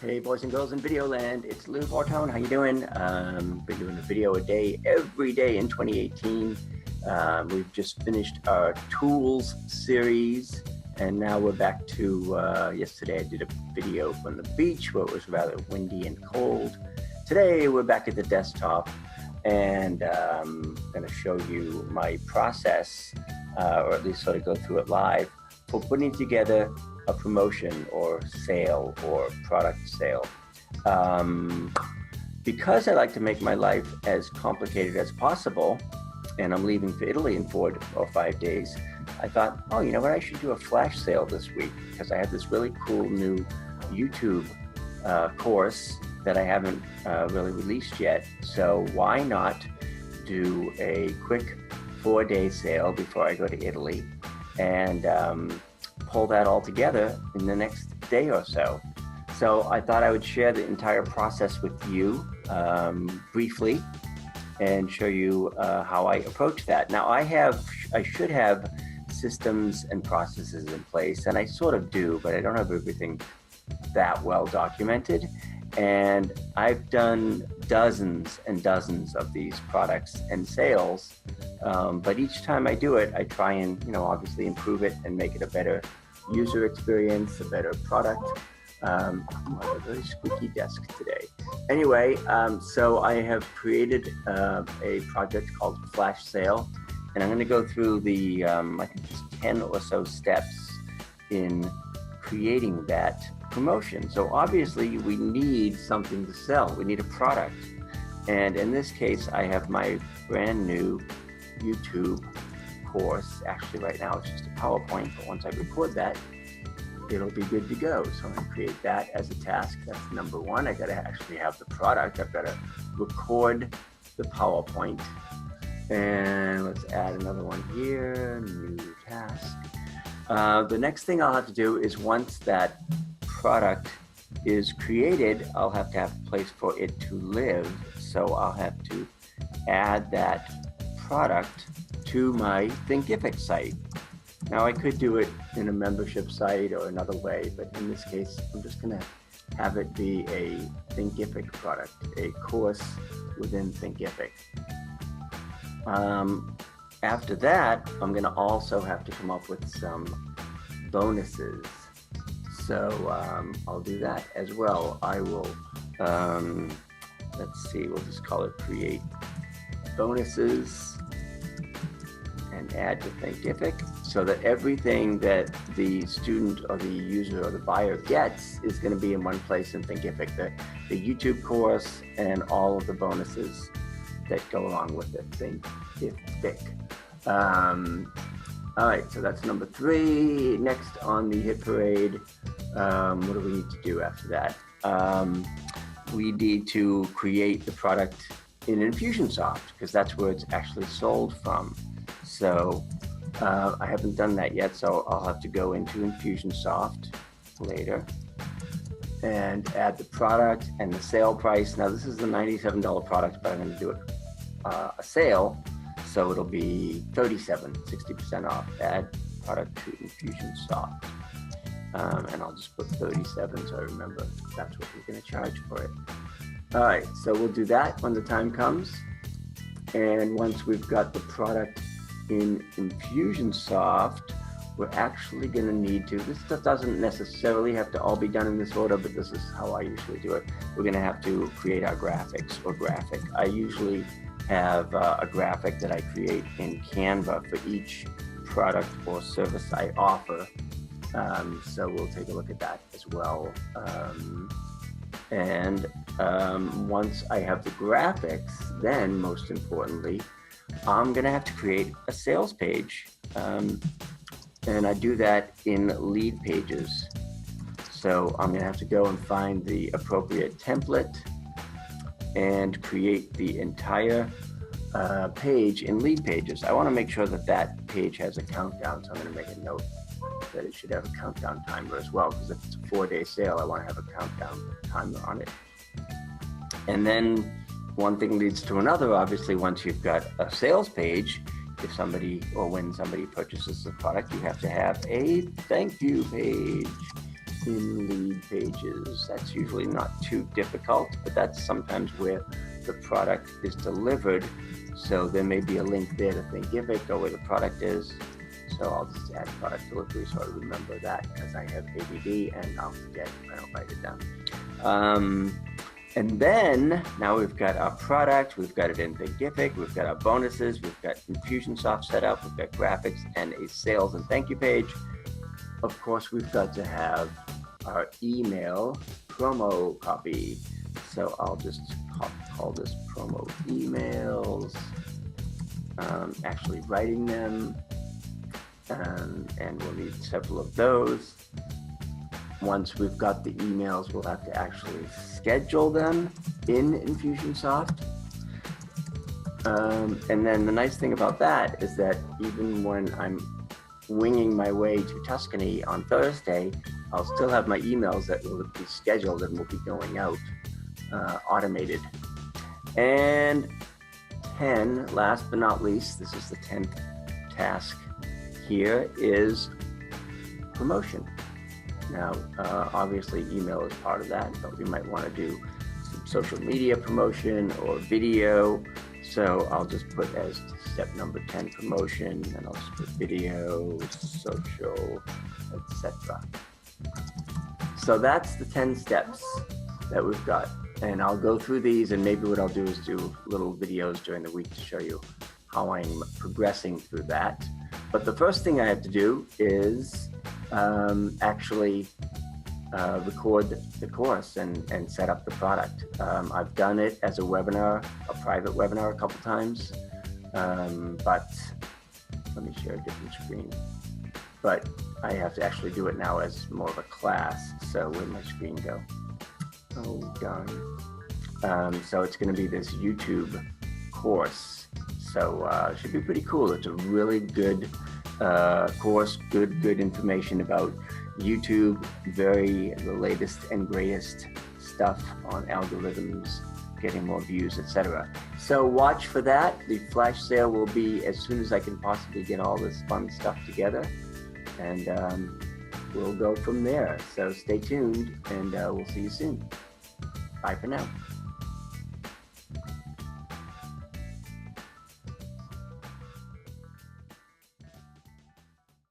Hey boys and girls in video land, it's Lou Bortone. How you doing? Been doing a video a day every day in 2018. We've just finished our tools series, and now we're back to yesterday I did a video from the beach where it was rather windy and cold. Today we're back at the desktop, and I'm going to show you my process, or at least sort of go through it live, for putting together a promotion or sale or product sale. Because I like to make my life as complicated as possible, and I'm leaving for Italy in 4 or 5 days, I thought, oh, you know what, I should do a flash sale this week because I have this really cool new YouTube course that I haven't really released yet. So why not do a quick 4-day sale before I go to Italy and pull that all together in the next day or so. So I thought I would share the entire process with you briefly and show you how I approach that. Now I should have systems and processes in place, and I sort of do, but I don't have everything that well documented. And I've done dozens and dozens of these products and sales, but each time I do it, I try and, obviously improve it and make it a better user experience, a better product. I'm on a very squeaky desk today. Anyway, so I have created a project called Flash Sale, and I'm going to go through the, I think there's 10 or so steps in creating that promotion. So obviously we need something to sell. We need a product. And in this case, I have my brand new YouTube course. Actually, right now it's just a PowerPoint, but once I record that, it'll be good to go. So I'm gonna create that as a task. That's number one. I gotta actually have the product. I've gotta record the PowerPoint. And let's add another one here, new task. The next thing I'll have to do is once that product is created, I'll have to have a place for it to live. So I'll have to add that product to my Thinkific site. Now I could do it in a membership site or another way, but in this case, I'm just gonna have it be a Thinkific product, a course within Thinkific. After that, I'm gonna also have to come up with some bonuses. So I'll do that as well. I will, let's see, we'll just call it create bonuses and add to Thinkific, so that everything that the student or the user or the buyer gets is going to be in one place in Thinkific, the YouTube course and all of the bonuses that go along with it, Thinkific. All right, so that's number 3. Next on the hit parade, what do we need to do after that? We need to create the product in Infusionsoft because that's where it's actually sold from. So I haven't done that yet, so I'll have to go into Infusionsoft later and add the product and the sale price. Now this is the $97 product, but I'm going to do it a sale, so it'll be $37, 60% off. Add product to Infusionsoft, and I'll just put 37 so I remember that's what we're going to charge for it. All right, so we'll do that when the time comes, and once we've got the product in Infusionsoft, we're actually going to need to, this doesn't necessarily have to all be done in this order, but this is how I usually do it. We're going to have to create our graphics or graphic. I usually have a graphic that I create in Canva for each product or service I offer. So we'll take a look at that as well. Once I have the graphics, then most importantly, I'm gonna have to create a sales page. And I do that in lead pages. So I'm gonna have to go and find the appropriate template and create the entire page in lead pages. I wanna make sure that that page has a countdown, so I'm gonna make a note that it should have a countdown timer as well, because if it's a 4-day sale, I wanna have a countdown timer on it. And then one thing leads to another. Obviously, once you've got a sales page, if somebody or when somebody purchases the product, you have to have a thank you page. in lead pages. That's usually not too difficult, but that's sometimes where the product is delivered. So there may be a link there to Thinkific or where the product is. So I'll just add product delivery so I remember that, because I have ADD and I'll forget if I don't write it down. And then now we've got our product, we've got it in Thinkific, we've got our bonuses, we've got Infusionsoft set up, we've got graphics and a sales and thank you page. Of course, we've got to have our email promo copy. So I'll just call this promo emails, actually writing them, and we'll need several of those. Once we've got the emails, we'll have to actually schedule them in Infusionsoft. And then the nice thing about that is that even when I'm winging my way to Tuscany on Thursday, I'll still have my emails that will be scheduled and will be going out automated. And 10, last but not least, this is the 10th task here, is promotion. Now, obviously email is part of that, but we might want to do some social media promotion or video. So I'll just put as step number 10 promotion, and I'll just put video, social, etc. So that's the 10 steps that we've got. And I'll go through these, and maybe what I'll do is do little videos during the week to show you how I'm progressing through that. But the first thing I have to do is actually record the course and set up the product. I've done it as a webinar, a private webinar, a couple times, but let me share a different screen. But I have to actually do it now as more of a class. So where'd my screen go? Oh, darn. So it's going to be this YouTube course. So it should be pretty cool. It's a really good course, good information about YouTube, the latest and greatest stuff on algorithms, getting more views, etc. So watch for that. The flash sale will be as soon as I can possibly get all this fun stuff together, and we'll go from there. So stay tuned, and we'll see you soon. Bye for now.